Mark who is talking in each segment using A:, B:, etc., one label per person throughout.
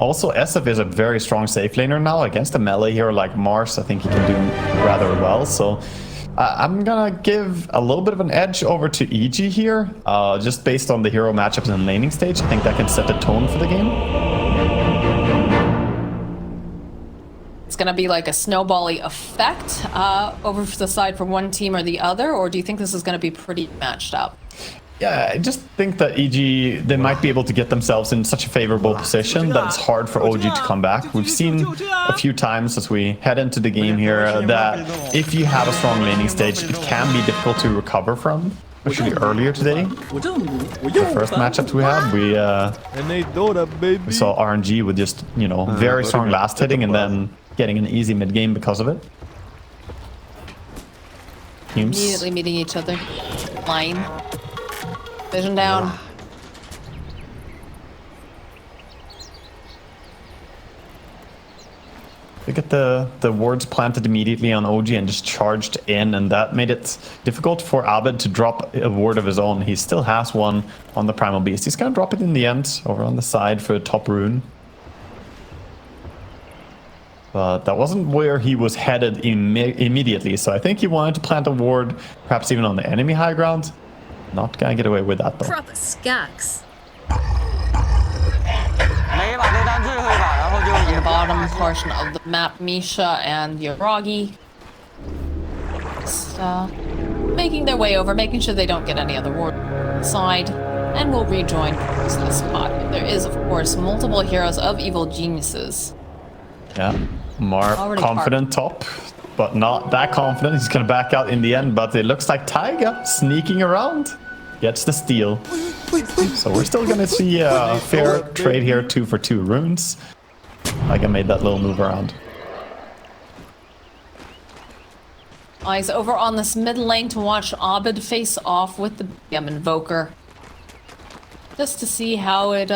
A: Also, SF is a very strong safe laner now against a melee hero like Mars. I think he can do rather well. So I'm gonna give a little bit of an edge over to EG here, just based on the hero matchups and laning stage. I think that can set the tone for the game.
B: It's gonna be like a snowbally effect over to the side for one team or the other, or do you think this is gonna be pretty matched up?
A: Yeah, I just think that EG, they might be able to get themselves in such a favorable position that it's hard for OG to come back. We've seen a few times as we head into the game here that if you have a strong laning stage, it can be difficult to recover from. Especially earlier today, the first matchups we had, we saw RNG with just, you know, very strong last hitting and then getting an easy mid game because of it. Teams
B: Immediately meeting each other. Line. Vision down.
A: Look at the wards planted immediately on OG and just charged in, and that made it difficult for Abed to drop a ward of his own. He still has one on the Primal Beast. He's gonna drop it in the end over on the side for the top rune. But that wasn't where he was headed immediately, so I think he wanted to plant a ward, perhaps even on the enemy high ground. Not gonna get away with that though.
C: Proper skacks.
B: On the bottom portion of the map, Misha and Yoragi just making their way over, making sure they don't get any other ward side, and will rejoin the spot. There is, of course, multiple heroes of evil geniuses.
A: Yeah, Mar confident top, but not that confident. He's gonna back out in the end, but it looks like Taiga sneaking around gets the steal. So we're still gonna see a fair trade here, 2 for 2 runes. Taiga made that little move around.
B: Eyes over on this mid lane to watch Abed face off with the BM Invoker. Just to see how it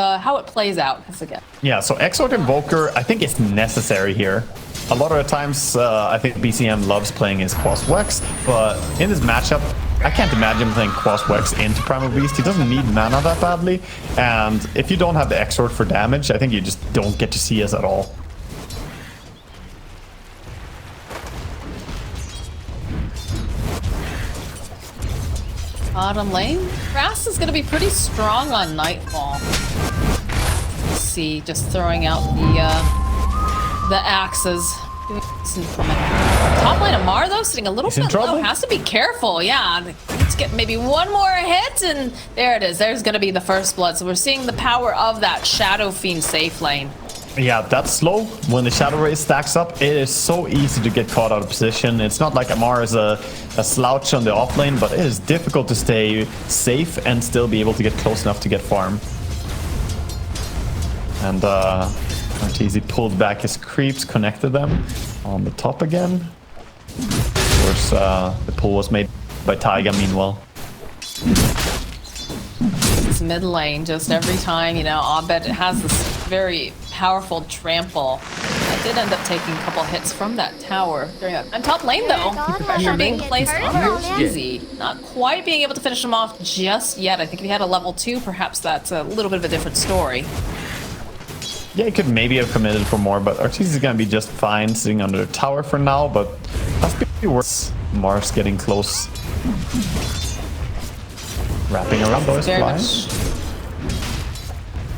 B: plays out. Again.
A: Yeah, so Exort Invoker, I think it's necessary here. A lot of the times, I think BCM loves playing his Quas Wex, but in this matchup, I can't imagine playing Quas Wex into Primal Beast. He doesn't need mana that badly, and if you don't have the Exort for damage, I think you just don't get to see us at all.
B: Bottom lane, Grass is going to be pretty strong on Nightfall. Let's see, just throwing out the axes. Top lane of Mar though, sitting a little bit low. Has to be careful. Yeah, let's get maybe one more hit, and there it is. There's going to be the first blood. So we're seeing the power of that Shadow Fiend safe lane.
A: Yeah, that's slow. When the Shadow Ray stacks up, it is so easy to get caught out of position. It's not like Amar is a slouch on the off lane, but it is difficult to stay safe and still be able to get close enough to get farm. And Arteezy pulled back his creeps, connected them on the top again. Of course, the pull was made by Taiga meanwhile.
B: This mid lane, just every time, you know, Abed has this very powerful trample. I did end up taking a couple hits from that tower during that. And top lane though, pressure being placed on Arteezy. Not quite being able to finish him off just yet. I think if he had a level 2, perhaps that's a little bit of a different story.
A: Yeah, he could maybe have committed for more, but Arteezy is gonna be just fine sitting under the tower for now, but that's be worse. Mars getting close. Wrapping around those flies.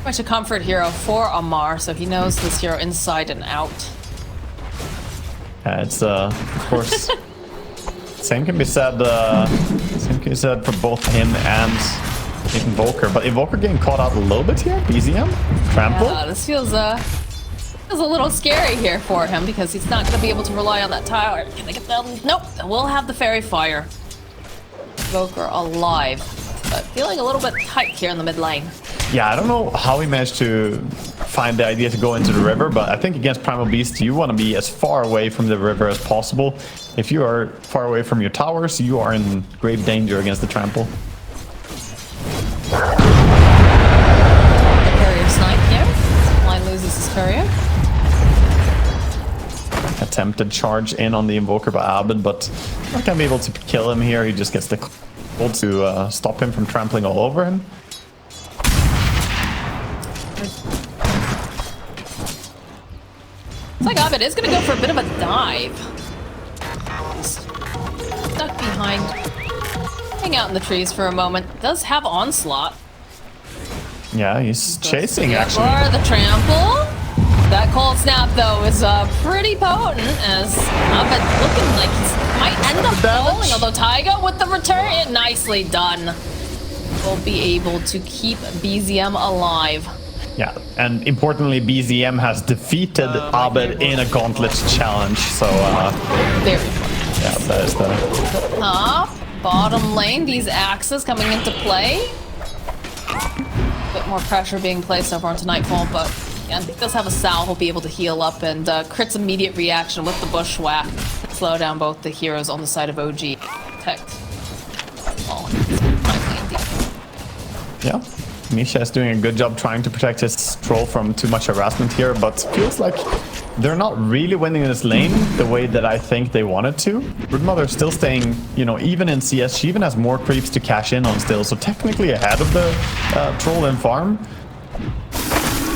B: Much a comfort hero for Amar, so he knows this hero inside and out.
A: It's of course same can be said for both him and Invoker, but Invoker getting caught out a little bit here. BZM trample.
B: Yeah, this feels a little scary here for him because he's not going to be able to rely on that tower. Can they get them? Nope. We'll have the fairy fire. Invoker alive, but feeling a little bit tight here in the mid lane.
A: Yeah, I don't know how he managed to find the idea to go into the river, but I think against Primal Beast, you want to be as far away from the river as possible. If you are far away from your towers, you are in grave danger against the trample.
B: The courier snipe here. Line loses his courier.
A: Attempted charge in on the Invoker by Abed, but not gonna be able to kill him here. He just gets the hold to stop him from trampling all over him.
B: Looks like Abed is gonna go for a bit of a dive. He's stuck behind. Hang out in the trees for a moment. Does have onslaught.
A: Yeah, he's chasing actually.
B: For the trample. That cold snap though is pretty potent as Abed looking like he might end up falling. Although Taiga with the return, nicely done. Will be able to keep BZM alive.
A: Yeah, and importantly, BZM has defeated Abed in a gauntlet challenge. So
B: very important.
A: Yeah, that is the
B: Top, bottom lane, these axes coming into play. A bit more pressure being placed over onto Nightfall, but again, he does have a Sal who'll be able to heal up, and Crit's immediate reaction with the bushwhack slow down both the heroes on the side of OG. Protect.
A: Yeah, Misha is doing a good job trying to protect his troll from too much harassment here, but feels like they're not really winning this lane the way that I think they wanted to. Broodmother is still staying, you know, even in CS, she even has more creeps to cash in on still, so technically ahead of the troll and farm.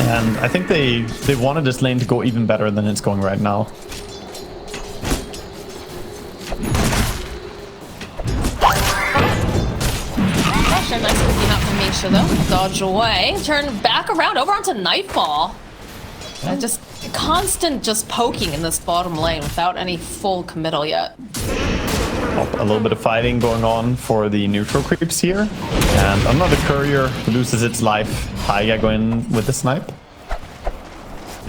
A: And I think they wanted this lane to go even better than it's going right now.
B: Nice picking out from Misha though. Dodge away. Turn back around over onto Nightfall. And just constant just poking in this bottom lane without any full committal yet.
A: A little bit of fighting going on for the neutral creeps here. And another courier loses its life. Taiga going with the snipe.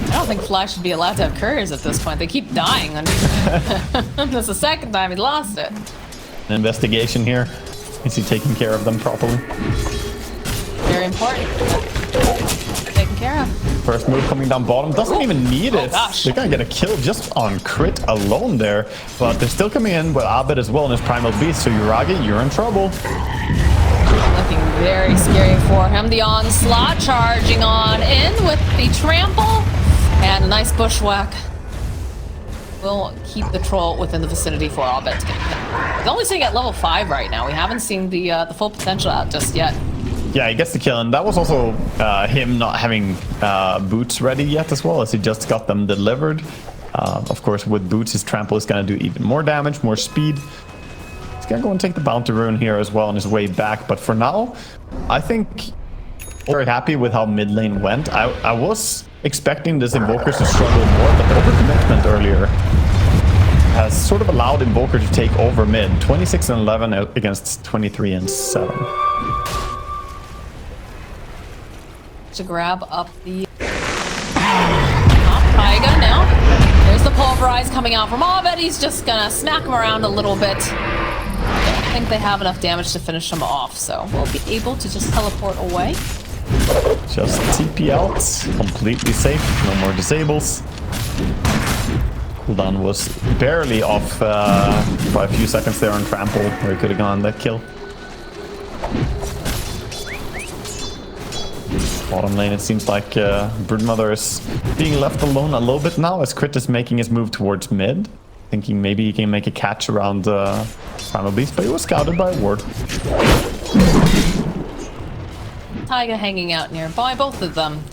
B: I don't think Flash should be allowed to have couriers at this point. They keep dying. That's the second time he lost it.
A: An investigation here. Is he taking care of them properly?
B: Very important. Taken care of.
A: First move coming down bottom. Doesn't even need it.
B: Gosh.
A: They're gonna get a kill just on crit alone there. But they're still coming in with Abed as well in his primal beast. So Yuragi, you're in trouble.
B: Looking very scary for him. The onslaught charging on in with the trample. And a nice bushwhack. Will keep the troll within the vicinity for Abed to get him. He's only sitting at level 5 right now. We haven't seen the full potential out just yet.
A: Yeah, he gets the kill, and that was also him not having boots ready yet as well, as he just got them delivered. Of course, with boots, his trample is going to do even more damage, more speed. He's going to go and take the bounty rune here as well on his way back, but for now, I think very happy with how mid lane went. I was expecting this Invokers to struggle more, but the overcommitment earlier has sort of allowed Invoker to take over mid. 26 and 11 against 23 and 7.
B: To grab up the Taiga now. There's the pulverize coming out from Abed. He's just gonna smack him around a little bit. I don't think they have enough damage to finish him off, so we'll be able to just teleport away.
A: Just TP out, completely safe, no more disables. Cooldown was barely off by a few seconds there on trample, where he could have gone that kill. Bottom lane, it seems like Broodmother is being left alone a little bit now, as Crit is making his move towards mid, thinking maybe he can make a catch around Primal Beast, but he was scouted by a ward.
B: Taiga hanging out nearby, both of them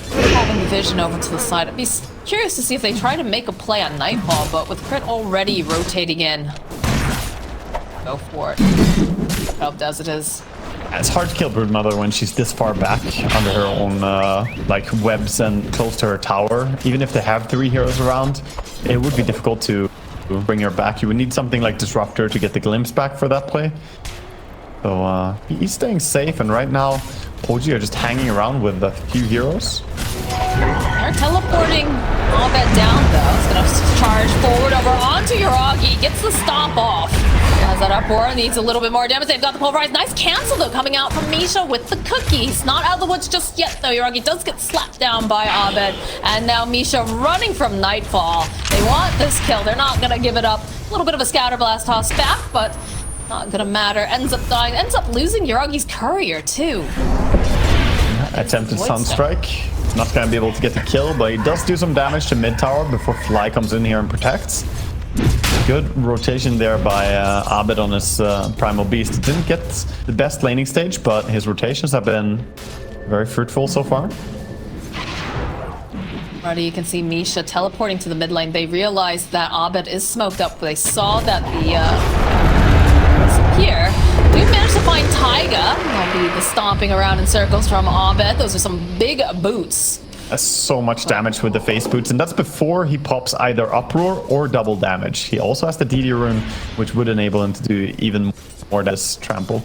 B: having vision over to the side. I'd be curious to see if they try to make a play on Nightfall, but with Crit already rotating in, go for it. Hope as it is.
A: It's hard to kill Broodmother when she's this far back under her own like webs and close to her tower. Even if they have 3 heroes around, it would be difficult to bring her back. You would need something like Disruptor to get the glimpse back for that play. So he's staying safe, and right now OG are just hanging around with a few heroes.
B: They're teleporting Abed down though. It's gonna charge forward over onto Yuragi. Gets the stomp off. Has that uproar, needs a little bit more damage. They've got the pulverize. Nice cancel though coming out from Misha with the cookies. Not out of the woods just yet though. Yuragi does get slapped down by Abed. And now Misha running from Nightfall. They want this kill. They're not gonna give it up. A little bit of a scatter blast toss back, but not gonna matter. Ends up dying. Ends up losing Yuragi's courier too.
A: Attempted Sunstrike. Not gonna be able to get the kill, but he does do some damage to mid tower before Fly comes in here and protects. Good rotation there by Abed on his Primal Beast. He didn't get the best laning stage, but his rotations have been very fruitful so far.
B: Already you can see Misha teleporting to the mid lane. They realized that Abed is smoked up. They saw that the here. We've managed to find Taiga. There'll be the stomping around in circles from Abed. Those are some big boots.
A: That's so much damage with the face boots, and that's before he pops either uproar or double damage. He also has the DD rune, which would enable him to do even more this trample.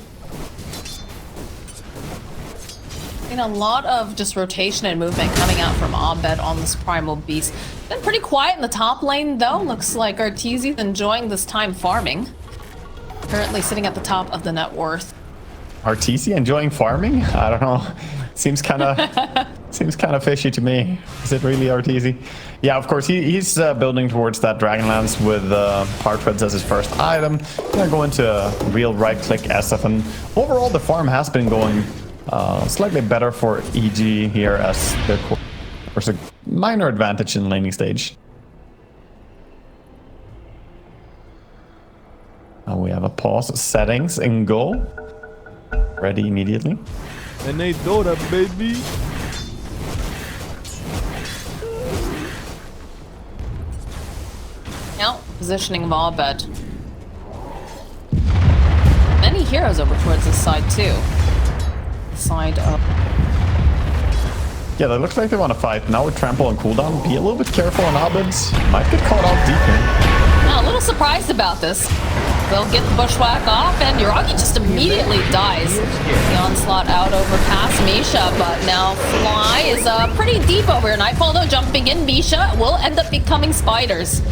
B: A lot of just rotation and movement coming out from Abed on this Primal Beast. Been pretty quiet in the top lane though. Looks like Arteezy's enjoying this time farming. Currently sitting at the top of the net worth.
A: Arteezy enjoying farming? I don't know. Seems kind of fishy to me. Is it really Arteezy? Yeah, of course he's building towards that Dragonlance with Heart Threads as his first item. Gonna go into a real right-click SF, and overall the farm has been going slightly better for EG here, as there's a minor advantage in the laning stage. We have a pause, settings, and go. Ready immediately.
C: And they Dota, baby.
B: Now, positioning of Abed. Many heroes over towards this side too. Side up.
A: Yeah, that looks like they want to fight. Now with trample on cooldown, be a little bit careful on Abeds. Might get caught out deep here.
B: Now, a little surprised about this. They'll get the bushwhack off, and Yuragi just immediately dies. The onslaught out over past Misha, but now Fly is pretty deep over here. Nightfall though jumping in. Misha will end up becoming spiders.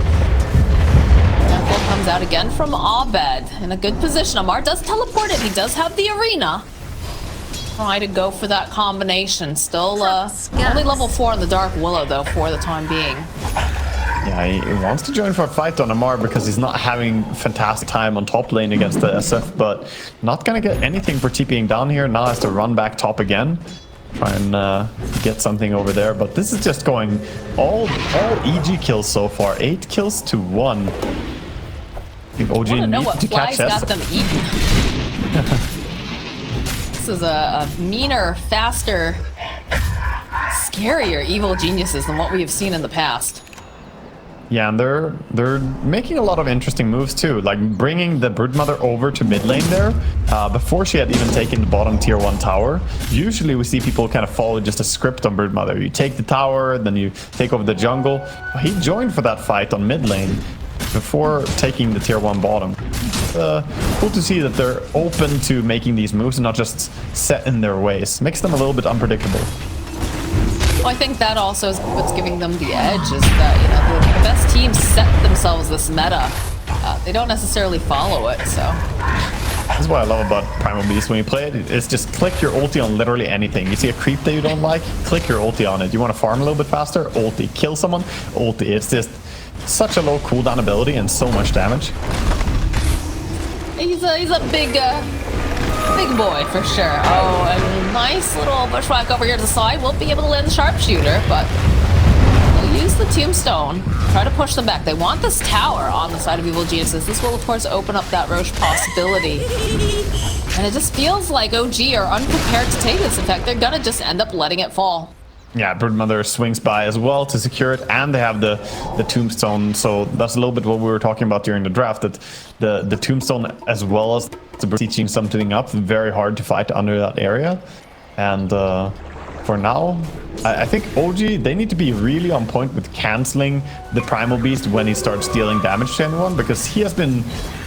B: Nightfall comes out again from Abed in a good position. Amar does teleport it. He does have the arena. Try to go for that combination. Still only level 4 in the Dark Willow though for the time being.
A: Yeah, he wants to join for a fight on Amar because he's not having fantastic time on top lane against the SF, but not gonna get anything for TPing down here. Now has to run back top again. Try and get something over there, but this is just going all EG kills so far. 8 kills to 1. I think OG needs to catch
B: got them eaten. This is a meaner, faster, scarier evil geniuses than what we have seen in the past.
A: Yeah, and they're making a lot of interesting moves too, like bringing the Broodmother over to mid lane there before she had even taken the bottom tier 1 tower. Usually we see people kind of follow just a script on Broodmother. You take the tower, then you take over the jungle. He joined for that fight on mid lane before taking the tier 1 bottom. Cool to see that they're open to making these moves and not just set in their ways. Makes them a little bit unpredictable.
B: Well, I think that also is what's giving them the edge, is that, you know, the best teams set themselves this meta. They don't necessarily follow it, so.
A: That's what I love about Primal Beast. When you play it, it's just click your ulti on literally anything. You see a creep that you don't like, click your ulti on it. You want to farm a little bit faster? Ulti. Kill someone? Ulti. It's just such a low cooldown ability and so much damage.
B: He's a big boy for sure. Oh, a nice little bushwhack over here to the side. Won't be able to land the sharpshooter, but they'll use the tombstone. Try to push them back. They want this tower on the side of Evil Geniuses. This will, of course, open up that Roche possibility. And it just feels like OG are unprepared to take this. In fact, they're gonna just end up letting it fall.
A: Yeah, Broodmother swings by as well to secure it, and they have the tombstone. So that's a little bit what we were talking about during the draft, that the tombstone as well as the teaching something up, very hard to fight under that area. And for now, I think OG, they need to be really on point with canceling the Primal Beast when he starts dealing damage to anyone, because he has been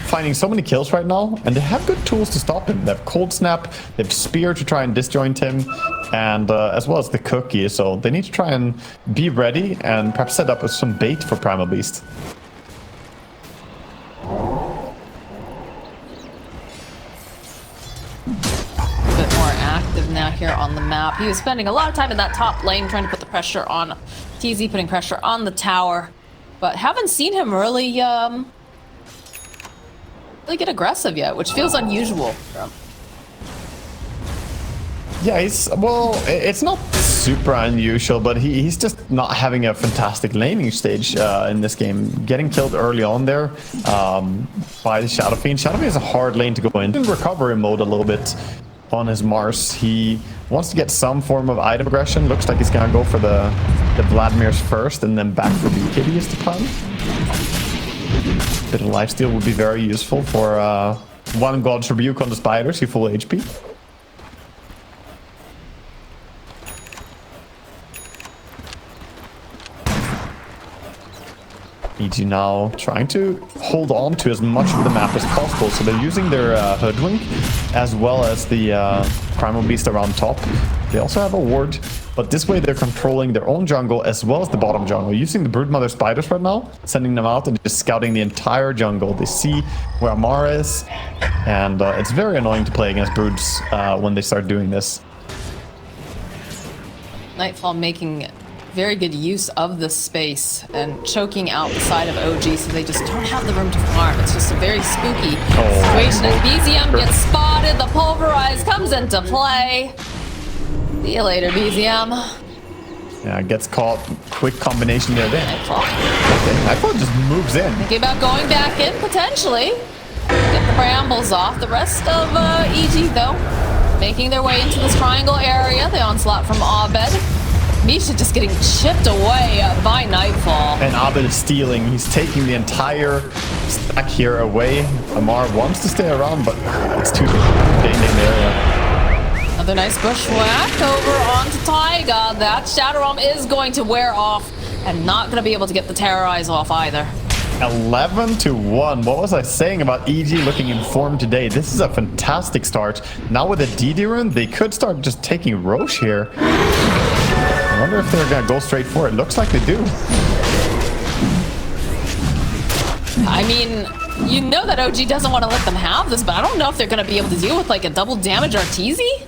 A: finding so many kills right now, and they have good tools to stop him. They have Cold Snap, they have Spear to try and disjoint him, and as well as the Cookie. So they need to try and be ready and perhaps set up with some bait for Primal Beast.
B: Now here on the map. He was spending a lot of time in that top lane trying to put the pressure on TZ, putting pressure on the tower, but haven't seen him really get aggressive yet, which feels unusual.
A: Yeah, it's not super unusual, but he's just not having a fantastic laning stage in this game. Getting killed early on there by the Shadow Fiend. Shadow Fiend is a hard lane to go in recovery mode a little bit. on his Mars. He wants to get some form of item aggression. Looks like he's gonna go for the Vladimirs first and then back for BKB is the plan. Bit of lifesteal would be very useful for one God's Rebuke on the spiders, he full HP. EG now trying to hold on to as much of the map as possible, so they're using their Hoodwink as well as the Primal Beast around top. They also have a ward, but this way they're controlling their own jungle as well as the bottom jungle, using the Broodmother spiders right now, sending them out and just scouting the entire jungle. They see where Amara is, and it's very annoying to play against Broods when they start doing this.
B: Nightfall making very good use of the space and choking out the side of OG, so they just don't have the room to farm. It's just a very spooky situation. And BZM gets spotted, the Pulverize comes into play. See you later, BZM.
A: Yeah, gets caught. Quick combination there.
B: Nightfall.
A: Okay, Nightfall just moves in.
B: Thinking about going back in, potentially. Get the brambles off. The rest of EG, though, making their way into this triangle area. The onslaught from Abed. Misha just getting chipped away by Nightfall.
A: And Abed is stealing. He's taking the entire stack here away. Amar wants to stay around, but it's too big in the area.
B: Another nice bushwhack over onto Taiga. That Shadow Realm is going to wear off and not going to be able to get the Terrorize off either.
A: 11-1. What was I saying about EG looking in form today? This is a fantastic start. Now with a DD rune, they could start just taking Roche here. I wonder if they're gonna go straight for it. Looks like they do.
B: I mean, you know that OG doesn't want to let them have this, but I don't know if they're gonna be able to deal with like a double damage Arteezy.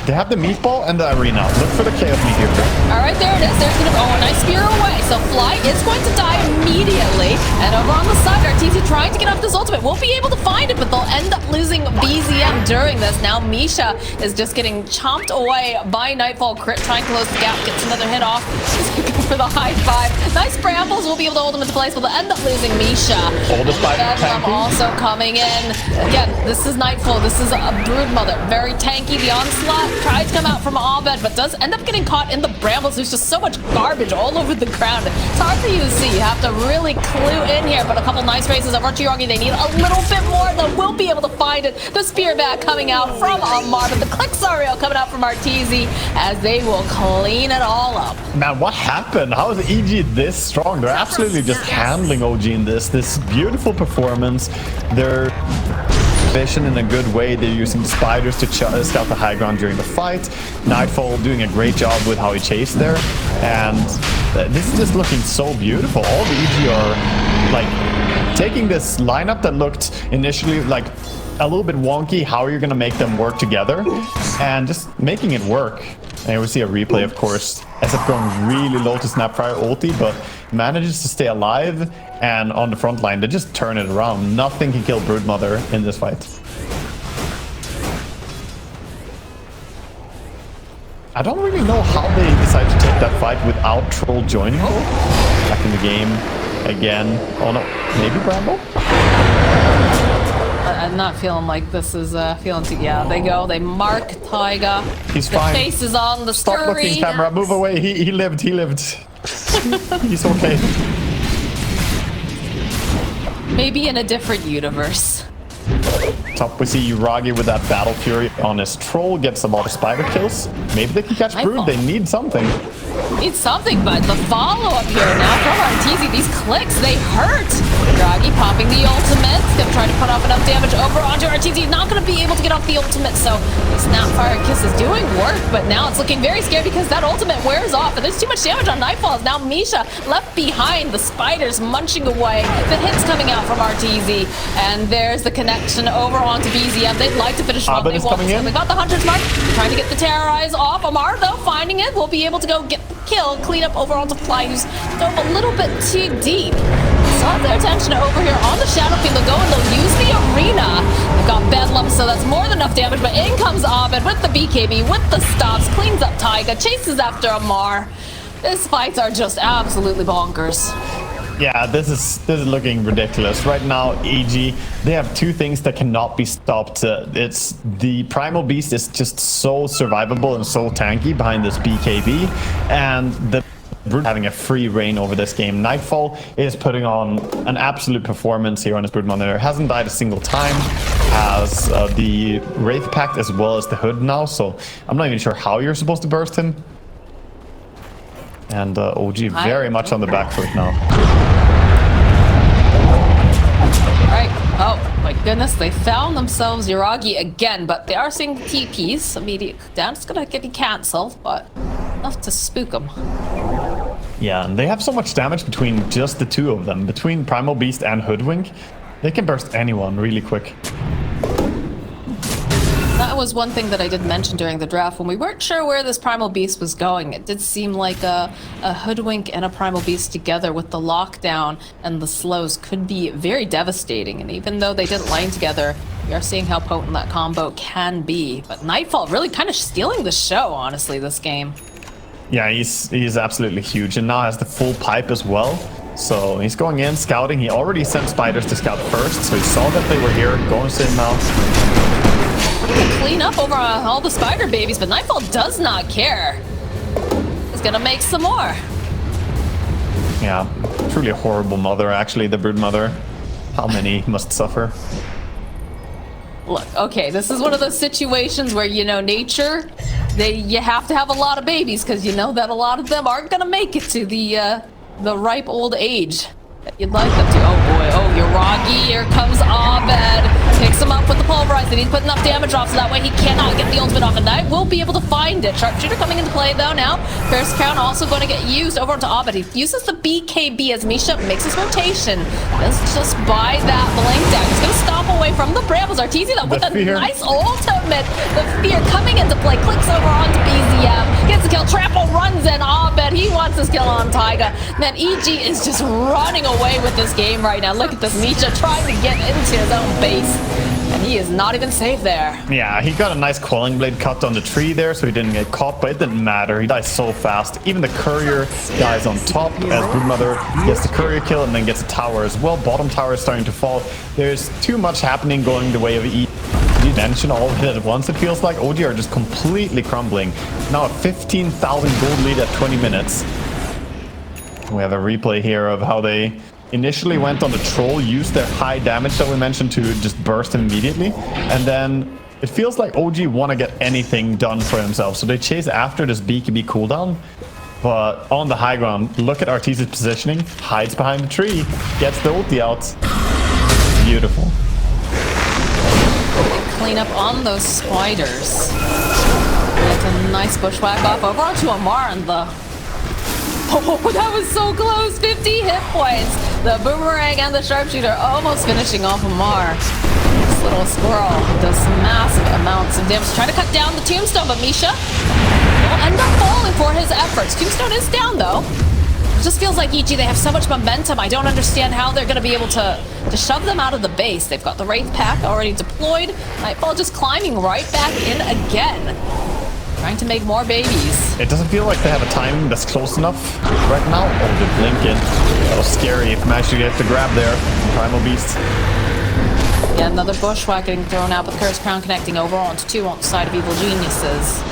A: They have the meatball and the arena. Look for the chaos meteor.
B: All right, there it is. There's gonna go a nice spear away. So Fly is going to die immediately. And over on the side, Arteezy trying to get off this ultimate. Won't be able to find it, but they'll end up losing BZM during this. Now Misha is just getting chomped away by Nightfall. Crit trying to close the gap, gets another hit off. He's looking for the high five. Nice brambles will be able to hold him into place, but they'll end up losing Misha.
A: All the
B: Bedlam also coming in. Again, this is Nightfall. This is a Broodmother. Very tanky. The onslaught tries to come out from Abed, but does end up getting caught in the brambles. There's just so much garbage all over the ground. It's hard for you to see. You have to really clue in here, but a couple nice races over to Yorgi. They need a little bit more. They will be able to find it. The spear back coming out from Amar, but the click Sariel coming out from Arteezy as they will clean it all up.
A: Man, what happened? How is EG this strong? They're absolutely just handling OG in this beautiful performance. They're vision in a good way. They're using the spiders to scout the high ground during the fight. Nightfall doing a great job with how he chased there, and this is just looking so beautiful. All the EG are like taking this lineup that looked initially like a little bit wonky. How are you going to make them work together and just making it work? And we see a replay, of course. SF going really low to Snapfire ulti, but manages to stay alive, and on the front line, they just turn it around. Nothing can kill Broodmother in this fight. I don't really know how they decided to take that fight without Troll joining. Back in the game again. Oh no, maybe Bramble?
B: I'm not feeling like this is feeling too. Yeah, they go. They mark Taiga.
A: He's fine.
B: The face is on the
A: Stop
B: screen.
A: looking, camera. Move away. He lived. He lived. He's okay.
B: Maybe in a different universe.
A: Top, we see Uragi with that Battle Fury on his Troll. Gets a lot of spider kills. Maybe they can catch Brood. They need something.
B: Need something, but the follow-up here now from Arteezy. These clicks, they hurt. Uragi popping the ultimate. Gonna try to put off enough damage over onto Arteezy. Not gonna be able to get off the ultimate, so Snapfire Kiss is doing work, but now it's looking very scary because that ultimate wears off, and there's too much damage on Nightfall. Now Misha left behind, the spiders munching away. The hits coming out from Arteezy, and there's the connection over onto BZM. They'd like to finish off. They want this. They got the Hunter's Mark. Trying to get the Terrorize off. Amar, though, finding it. Will be able to go get the kill. Clean up over onto Fly, who's dove a little bit too deep. Start their attention over here on the Shadow Field. They'll go and they'll use the arena. They've got Bedlam, so that's more than enough damage. But in comes Abed with the BKB, with the stops, cleans up Taiga, chases after Amar. These fights are just absolutely bonkers.
A: Yeah, this is looking ridiculous right now. EG, they have two things that cannot be stopped. It's the Primal Beast is just so survivable and so tanky behind this BKB, and the Brood having a free reign over this game. Nightfall is putting on an absolute performance here on his Brood Monitor. Hasn't died a single time. Has the Wraith Pact as well as the Hood now, so I'm not even sure how you're supposed to burst him. And OG very much on the back foot now.
B: Right. Oh my goodness, they found themselves Yuragi again, but they are seeing TPs. Immediate down. It's gonna get cancelled, but enough to spook them.
A: Yeah, and they have so much damage between just the two of them. Between Primal Beast and Hoodwink, they can burst anyone really quick.
B: That was one thing that I did mention during the draft when we weren't sure where this Primal Beast was going. It did seem like a Hoodwink and a Primal Beast together with the lockdown and the slows could be very devastating. And even though they didn't line together, we are seeing how potent that combo can be. But Nightfall really kind of stealing the show, honestly, this game.
A: Yeah, he's absolutely huge and now has the full pipe as well. So he's going in, scouting. He already sent spiders to scout first, so he saw that they were here, going to now.
B: Clean up over all the spider babies, but Nightfall does not care. He's gonna make some more.
A: Yeah, truly a horrible mother, actually, the Brood Mother. How many must suffer?
B: Look, okay, this is one of those situations where, you know, nature, you have to have a lot of babies because you know that a lot of them aren't gonna make it to the ripe old age that you'd like them to. Oh boy, oh, Yuragi, here comes Abed. Picks him up with the pulverize. They need to put enough damage off so that way he cannot get the ultimate off, and I will be able to find it. Sharpshooter coming into play though now. First Crown also going to get used over onto Abed. He uses the BKB as Misha makes his rotation. Let's just buy that blink down. He's going to stomp away from the Brambles. Arteezy though with a nice ultimate. The fear coming into play. Clicks over onto BZM. Gets the kill. Trample runs in. Abed, he wants his kill on Taiga. Man, EG is just running away with this game right now. Look at this Misha trying to get into his own base. And he is not even safe there.
A: Yeah, he got a nice Quelling Blade cut on the tree there, so he didn't get caught, but it didn't matter. He dies so fast. Even the Courier dies on top as Broodmother gets the Courier kill and then gets a tower as well. Bottom tower is starting to fall. There's too much happening going the way of E. You mention all of it at once, it feels like. OG are just completely crumbling. Now a 15,000 gold lead at 20 minutes. We have a replay here of how they initially went on the troll, used their high damage that we mentioned to just burst him immediately, and then it feels like OG want to get anything done for himself, so they chase after this BKB cooldown, but on the high ground, look at Arteezy's positioning, hides behind the tree, gets the ulti out. Beautiful.
B: Clean up on those spiders. With a nice bushwhack off over onto Amar and the... Oh, that was so close! 50 hit points! The boomerang and the sharpshooter almost finishing off Amar. This little squirrel does massive amounts of damage. Trying to cut down the tombstone, but Misha will end up falling for his efforts. Tombstone is down though. It just feels like EG, they have so much momentum. I don't understand how they're going to be able to shove them out of the base. They've got the Wraith Pack already deployed. Nightfall just climbing right back in again. Trying to make more babies.
A: It doesn't feel like they have a timing that's close enough right now. Oh, the Blinken. That was scary if managed to get the grab there. Primal Beast.
B: Yeah, another bushwhack getting thrown out, but Cursed Crown connecting over onto two on the side of Evil Geniuses.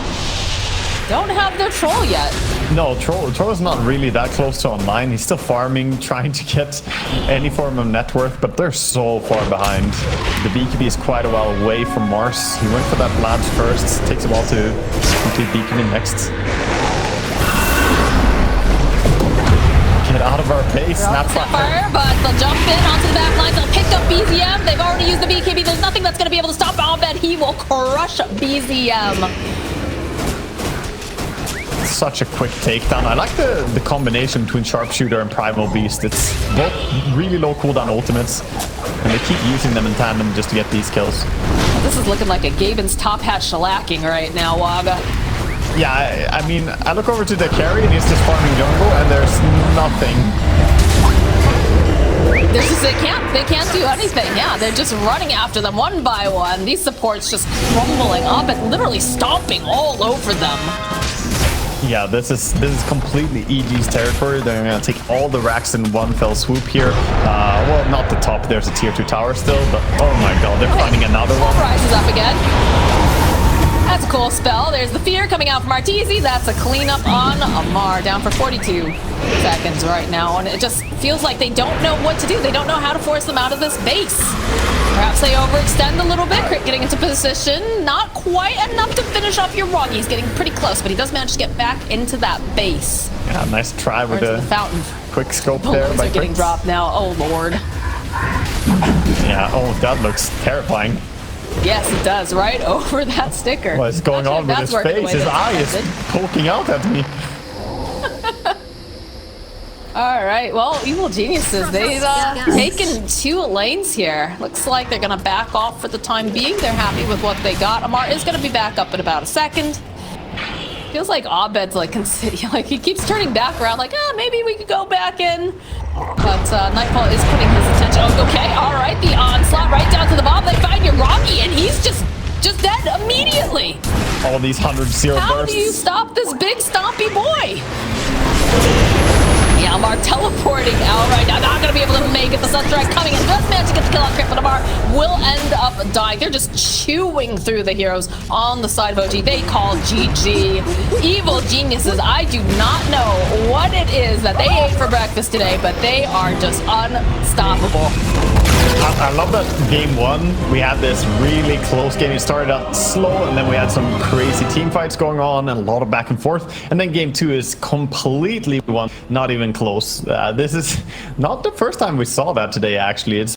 B: Don't have their troll yet.
A: No, Troll is not really that close to online. He's still farming, trying to get any form of net worth, but they're so far behind. The BKB is quite a while away from Mars. He went for that Labs first. Takes a while to complete BKB next. Get out of our pace,
B: Snapfire, but they'll jump in onto the back lines. They'll pick up BZM. They've already used the BKB. There's nothing that's going to be able to stop Abed. He will crush BZM.
A: Such a quick takedown. I like the combination between Sharpshooter and Primal Beast. It's both really low cooldown ultimates, and they keep using them in tandem just to get these kills.
B: This is looking like a Gaben's top hat shellacking right now, Waga.
A: Yeah, I mean, I look over to the carry and he's just farming jungle, and there's nothing.
B: There's just, they can't do anything. Yeah, they're just running after them one by one. These supports just crumbling up and literally stomping all over them.
A: Yeah, this is completely EG's territory. They're gonna take all the racks in one fell swoop here. Well, not the top. There's a tier 2 tower still, but oh my god, they're finding another one.
B: Rises up again. That's a cool spell. There's the fear coming out from Arteezy. That's a cleanup on Amar, down for 42 seconds right now. And it just feels like they don't know what to do. They don't know how to force them out of this base. Perhaps they overextend a little bit. Crit getting into position. Not quite enough to finish off your Roggy. He's getting pretty close, but he does manage to get back into that base.
A: Yeah, nice try with the
B: fountain.
A: Quick scope there.
B: Balloons are getting dropped now. Oh, Lord.
A: Yeah, oh, that looks terrifying.
B: Yes, it does, right over that sticker.
A: What is going on with his face? His eye is poking out at me.
B: All right, well, Evil Geniuses, they've taken 2 lanes here. Looks like they're going to back off for the time being. They're happy with what they got. Amar is going to be back up in about a second. Feels like Abed's like he keeps turning back around, like, maybe we could go back in. But Nightfall is putting his attention. Oh, okay, all right, the onslaught right down to the bomb. They find your Rocky, and he's just dead immediately.
A: All these 100-0 bursts.
B: How do you stop this big stompy boy? Yeah, Amar teleporting out right now. Not going to be able to make it. The Sunstrike coming in. Does manage to get the kill on Crit, but Amar will end up dying. They're just chewing through the heroes on the side of OG. They call GG. Evil Geniuses, I do not know what it is that they ate for breakfast today, but they are just unstoppable.
A: I love that game 1, we had this really close game. It started out slow, and then we had some crazy team fights going on and a lot of back and forth. And then game 2 is completely won, not even close. This is not the first time we saw that today, actually. It's